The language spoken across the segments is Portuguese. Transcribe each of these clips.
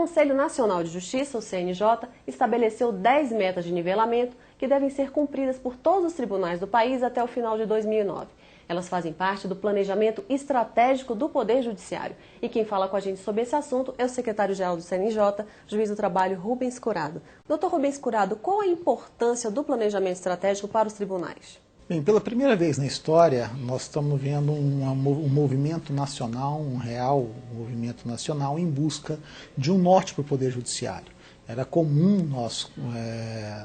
Conselho Nacional de Justiça, o CNJ, estabeleceu 10 metas de nivelamento que devem ser cumpridas por todos os tribunais do país até o final de 2009. Elas fazem parte do planejamento estratégico do Poder Judiciário. E quem fala com a gente sobre esse assunto é o secretário-geral do CNJ, juiz do trabalho Rubens Curado. Doutor Rubens Curado, qual a importância do planejamento estratégico para os tribunais? Bem, pela primeira vez na história, nós estamos vendo um movimento nacional, um real movimento nacional em busca de um norte para o Poder Judiciário. Era comum nós,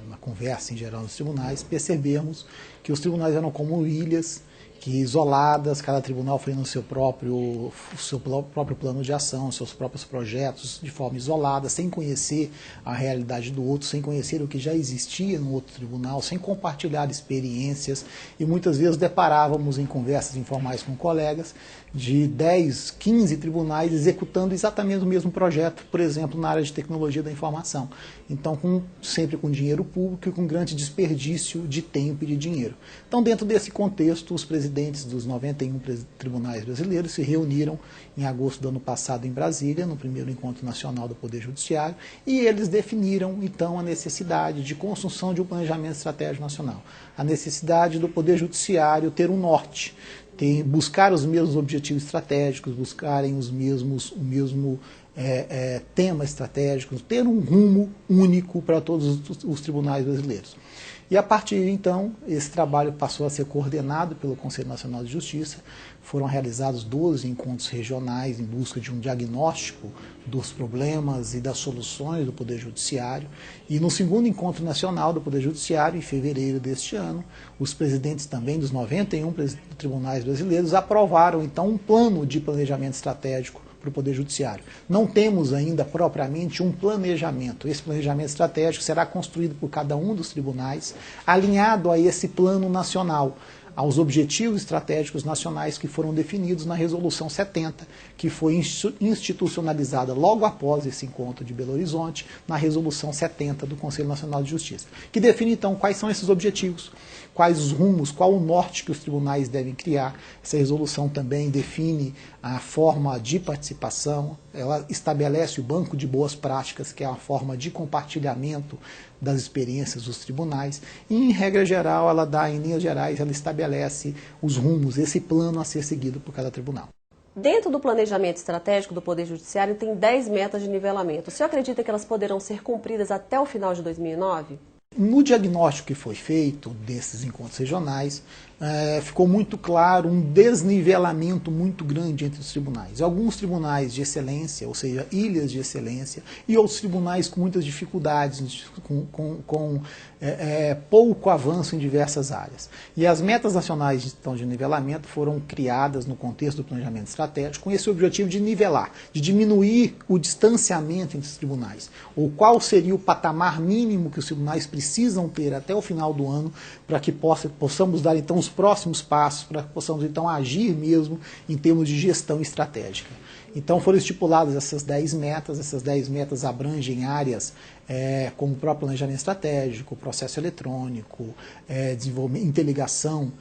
na conversa em geral nos tribunais, percebermos que os tribunais eram como ilhas, que isoladas, cada tribunal fazendo o seu próprio plano de ação, seus próprios projetos de forma isolada, sem conhecer a realidade do outro, sem conhecer o que já existia no outro tribunal, sem compartilhar experiências, e muitas vezes deparávamos em conversas informais com colegas de 10, 15 tribunais executando exatamente o mesmo projeto, por exemplo, na área de tecnologia da informação. Então, sempre com dinheiro público e com grande desperdício de tempo e de dinheiro. Então, dentro desse contexto, os presidentes dos 91 tribunais brasileiros se reuniram em agosto do ano passado em Brasília, no primeiro encontro nacional do Poder Judiciário, e eles definiram, então, a necessidade de construção de um planejamento estratégico nacional. A necessidade do Poder Judiciário ter um norte, buscar os mesmos objetivos estratégicos, buscarem o mesmo tema estratégico, ter um rumo único para todos os tribunais brasileiros. E a partir de então, esse trabalho passou a ser coordenado pelo Conselho Nacional de Justiça. Foram realizados 12 encontros regionais em busca de um diagnóstico dos problemas e das soluções do Poder Judiciário. E no segundo encontro nacional do Poder Judiciário, em fevereiro deste ano, os presidentes também dos 91 tribunais brasileiros aprovaram então um plano de planejamento estratégico para o Poder Judiciário. Não temos ainda propriamente um planejamento. Esse planejamento estratégico será construído por cada um dos tribunais, alinhado a esse plano nacional, aos objetivos estratégicos nacionais que foram definidos na Resolução 70, que foi institucionalizada logo após esse encontro de Belo Horizonte, na Resolução 70 do Conselho Nacional de Justiça, que define então quais são esses objetivos, quais os rumos, qual o norte que os tribunais devem criar. Essa resolução também define a forma de participação, ela estabelece o banco de boas práticas, que é a forma de compartilhamento das experiências dos tribunais, e em regra geral, em linhas gerais, ela estabelece os rumos, esse plano a ser seguido por cada tribunal. Dentro do planejamento estratégico do Poder Judiciário tem 10 metas de nivelamento. O senhor acredita que elas poderão ser cumpridas até o final de 2009? No diagnóstico que foi feito desses encontros regionais, ficou muito claro um desnivelamento muito grande entre os tribunais. Alguns tribunais de excelência, ou seja, ilhas de excelência, e outros tribunais com muitas dificuldades, com pouco avanço em diversas áreas. E as metas nacionais de nivelamento foram criadas no contexto do planejamento estratégico com esse objetivo de nivelar, de diminuir o distanciamento entre os tribunais, ou qual seria o patamar mínimo que os tribunais precisam ter até o final do ano para que possamos dar então os próximos passos, para que possamos então agir mesmo em termos de gestão estratégica. Então foram estipuladas essas 10 metas abrangem áreas como o próprio planejamento estratégico, processo eletrônico, desenvolvimento, interligação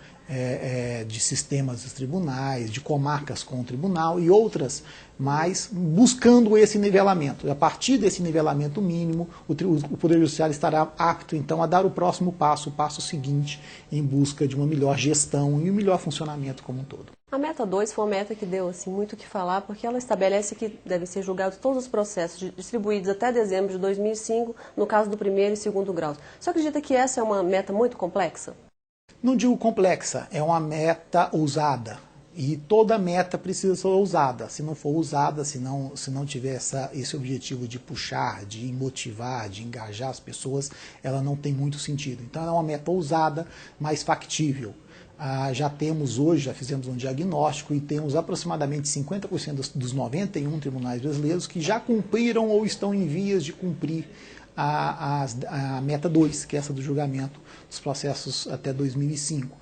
de sistemas dos tribunais, de comarcas com o tribunal e outras, mas buscando esse nivelamento. A partir desse nivelamento mínimo, o Poder Judiciário estará apto então a dar o próximo passo, o passo seguinte, em busca de uma melhor gestão e um melhor funcionamento como um todo. A meta 2 foi uma meta que deu muito o que falar, porque ela estabelece que devem ser julgados todos os processos distribuídos até dezembro de 2005, no caso do primeiro e segundo grau. Você acredita que essa é uma meta muito complexa? Não digo complexa, é uma meta ousada. E toda meta precisa ser ousada. Se não for ousada, se não tiver esse objetivo de puxar, de motivar, de engajar as pessoas, ela não tem muito sentido. Então ela é uma meta ousada, mas factível. Já fizemos um diagnóstico e temos aproximadamente 50% dos 91 tribunais brasileiros que já cumpriram ou estão em vias de cumprir a meta 2, que é essa do julgamento dos processos até 2005.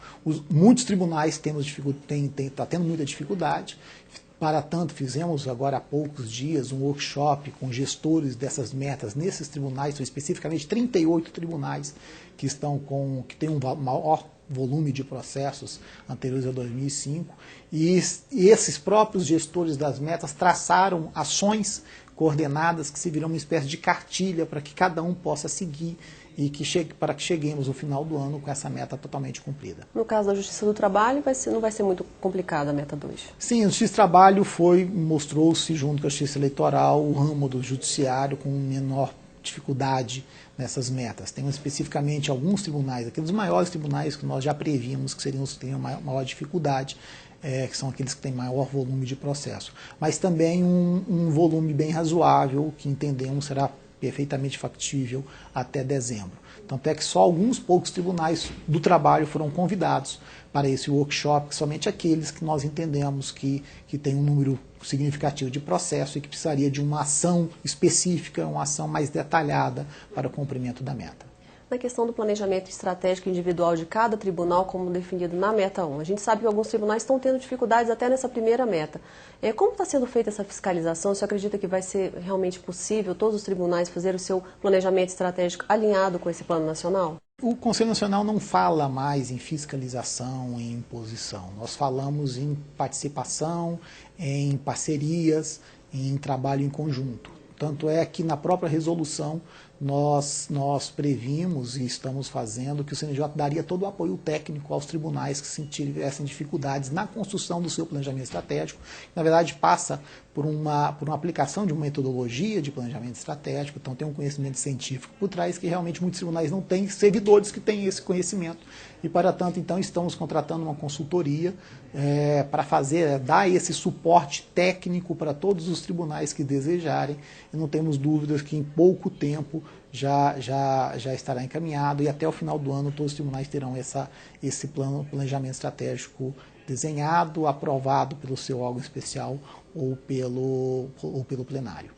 Muitos tribunais estão tendo muita dificuldade. Para tanto, fizemos agora há poucos dias um workshop com gestores dessas metas nesses tribunais, são especificamente 38 tribunais que têm um maior volume de processos anteriores a 2005, e esses próprios gestores das metas traçaram ações coordenadas que servirão uma espécie de cartilha para que cada um possa seguir e para que cheguemos no final do ano com essa meta totalmente cumprida. No caso da Justiça do Trabalho, não vai ser muito complicada a meta 2? Sim, a Justiça do Trabalho mostrou-se, junto com a Justiça Eleitoral, o ramo do Judiciário com menor dificuldade nessas metas. Tem especificamente alguns tribunais, aqueles maiores tribunais que nós já prevíamos que seriam os que teriam maior dificuldade, que são aqueles que têm maior volume de processo. Mas também um volume bem razoável, que entendemos será perfeitamente factível até dezembro. Tanto é que só alguns poucos tribunais do trabalho foram convidados para esse workshop, somente aqueles que nós entendemos que tem um número significativo de processo e que precisaria de uma ação específica, uma ação mais detalhada para o cumprimento da meta. Na questão do planejamento estratégico individual de cada tribunal, como definido na meta 1, a gente sabe que alguns tribunais estão tendo dificuldades até nessa primeira meta. Como está sendo feita essa fiscalização? Você acredita que vai ser realmente possível todos os tribunais fazerem o seu planejamento estratégico alinhado com esse plano nacional? O Conselho Nacional não fala mais em fiscalização, em imposição. Nós falamos em participação, em parcerias, em trabalho em conjunto. Tanto é que na própria resolução nós previmos e estamos fazendo que o CNJ daria todo o apoio técnico aos tribunais que tivessem dificuldades na construção do seu planejamento estratégico. Na verdade, passa por uma aplicação de uma metodologia de planejamento estratégico, então tem um conhecimento científico por trás que realmente muitos tribunais não têm servidores que têm esse conhecimento. E, para tanto, então, estamos contratando uma consultoria para dar esse suporte técnico para todos os tribunais que desejarem. E não temos dúvidas que em pouco tempo já estará encaminhado e até o final do ano todos os tribunais terão esse planejamento estratégico desenhado, aprovado pelo seu órgão especial ou pelo plenário.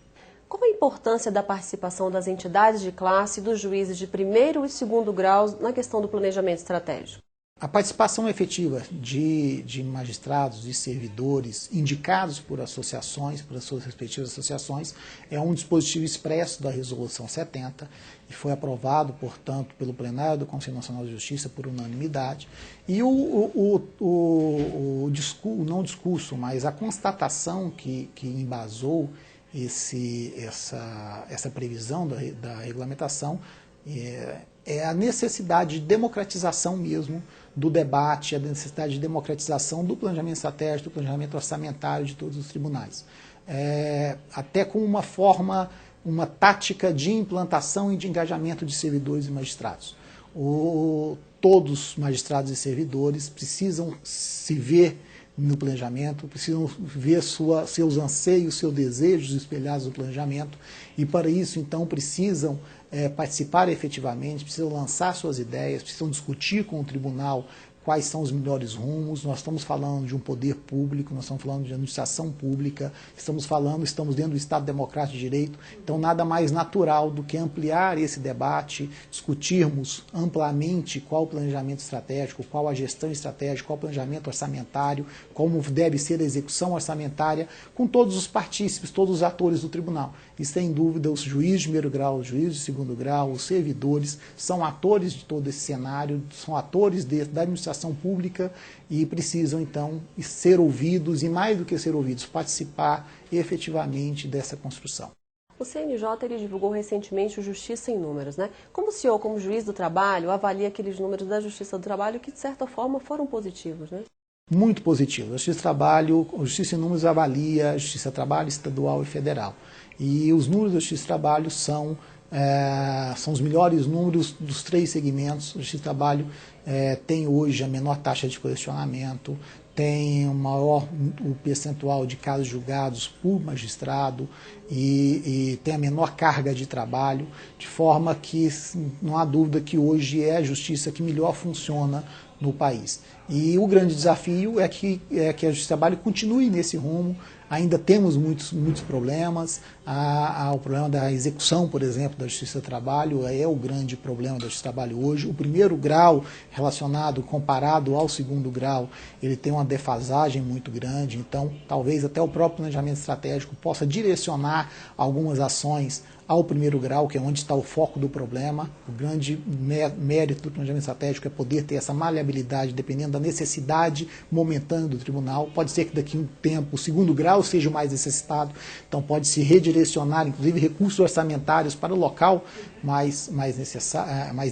Qual a importância da participação das entidades de classe e dos juízes de primeiro e segundo graus na questão do planejamento estratégico? A participação efetiva de magistrados e servidores indicados por associações, por suas respectivas associações, é um dispositivo expresso da Resolução 70 e foi aprovado, portanto, pelo plenário do Conselho Nacional de Justiça por unanimidade. E mas a constatação que embasou essa previsão da regulamentação é a necessidade de democratização mesmo do debate, a necessidade de democratização do planejamento estratégico, do planejamento orçamentário de todos os tribunais. Até com uma tática de implantação e de engajamento de servidores e magistrados. Todos os magistrados e servidores precisam se ver no planejamento, precisam ver seus anseios, seus desejos espelhados no planejamento e para isso então precisam participar efetivamente, precisam lançar suas ideias, precisam discutir com o tribunal quais são os melhores rumos. Nós estamos falando de um poder público, nós estamos falando de administração pública, estamos dentro do Estado Democrático de Direito, então nada mais natural do que ampliar esse debate, discutirmos amplamente qual o planejamento estratégico, qual a gestão estratégica, qual o planejamento orçamentário, como deve ser a execução orçamentária, com todos os partícipes, todos os atores do tribunal. E sem dúvida os juízes de primeiro grau, os juízes de segundo grau, os servidores, são atores de todo esse cenário, são atores da administração pública e precisam, então, ser ouvidos e, mais do que ser ouvidos, participar efetivamente dessa construção. O CNJ ele divulgou recentemente o Justiça em Números, né? Como o senhor, como juiz do trabalho, avalia aqueles números da Justiça do Trabalho que, de certa forma, foram positivos, né? Muito positivo. A Justiça em Números avalia a Justiça do Trabalho estadual e federal. E os números da Justiça do Trabalho são os melhores números dos 3 segmentos. A Justiça do Trabalho tem hoje a menor taxa de questionamento, tem o percentual de casos julgados por magistrado e tem a menor carga de trabalho, de forma que não há dúvida que hoje é a justiça que melhor funciona no país. E o grande desafio é que a Justiça do Trabalho continue nesse rumo. Ainda temos muitos problemas. O problema da execução, por exemplo, da Justiça do Trabalho é o grande problema da Justiça do Trabalho hoje. O primeiro grau comparado ao segundo grau, ele tem uma defasagem muito grande. Então, talvez até o próprio planejamento estratégico possa direcionar algumas ações ao primeiro grau, que é onde está o foco do problema. O grande mérito do planejamento estratégico é poder ter essa maleabilidade, dependendo da necessidade momentânea do tribunal. Pode ser que daqui a um tempo o segundo grau seja o mais necessitado, então pode-se redirecionar, inclusive, recursos orçamentários para o local mais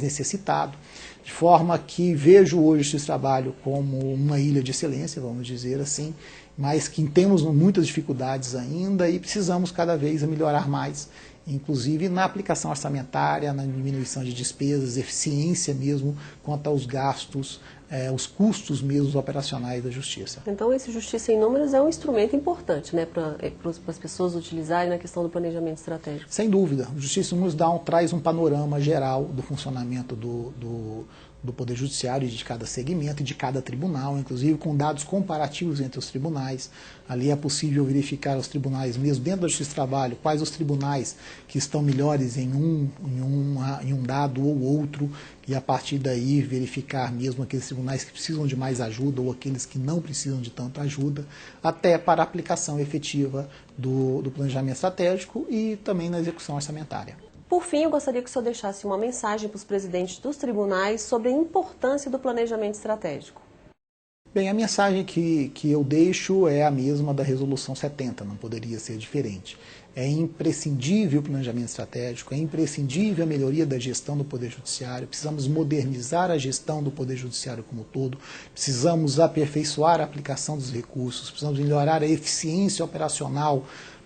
necessitado. De forma que vejo hoje esse trabalho como uma ilha de excelência, vamos dizer assim, mas que temos muitas dificuldades ainda e precisamos cada vez melhorar mais, inclusive na aplicação orçamentária, na diminuição de despesas, eficiência mesmo quanto aos gastos, os custos mesmo operacionais da justiça. Então esse Justiça em Números é um instrumento importante, né, para as pessoas utilizarem na questão do planejamento estratégico. Sem dúvida. O Justiça em Números traz um panorama geral do funcionamento do Poder Judiciário, de cada segmento e de cada tribunal, inclusive com dados comparativos entre os tribunais. Ali é possível verificar os tribunais, mesmo dentro da Justiça do Trabalho, quais os tribunais que estão melhores em um dado ou outro, e a partir daí verificar mesmo aqueles tribunais que precisam de mais ajuda ou aqueles que não precisam de tanta ajuda, até para a aplicação efetiva do planejamento estratégico e também na execução orçamentária. Por fim, eu gostaria que o senhor deixasse uma mensagem para os presidentes dos tribunais sobre a importância do planejamento estratégico. Bem, a mensagem que eu deixo é a mesma da Resolução 70, não poderia ser diferente. É imprescindível o planejamento estratégico, é imprescindível a melhoria da gestão do Poder Judiciário, precisamos modernizar a gestão do Poder Judiciário como um todo, precisamos aperfeiçoar a aplicação dos recursos, precisamos melhorar a eficiência operacional,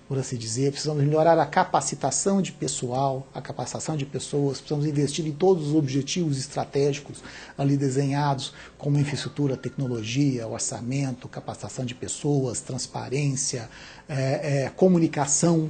por assim dizer, precisamos melhorar a capacitação de pessoal, a capacitação de pessoas, precisamos investir em todos os objetivos estratégicos ali desenhados, como infraestrutura, tecnologia, orçamento, capacitação de pessoas, transparência, comunicação,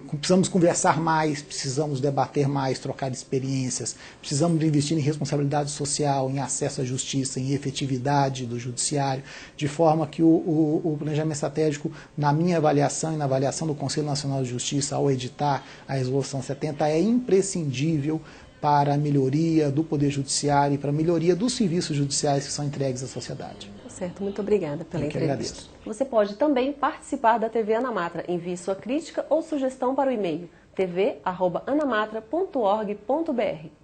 precisamos conversar mais, precisamos debater mais, trocar experiências, precisamos investir em responsabilidade social, em acesso à justiça, em efetividade do judiciário, de forma que o planejamento estratégico, na minha avaliação e na avaliação do Conselho Nacional de Justiça, ao editar a Resolução 70, é imprescindível para a melhoria do Poder Judiciário e para a melhoria dos serviços judiciais que são entregues à sociedade. Certo, muito obrigada pela entrevista. Agradeço. Você pode também participar da TV Anamatra. Envie sua crítica ou sugestão para o e-mail tv@anamatra.org.br.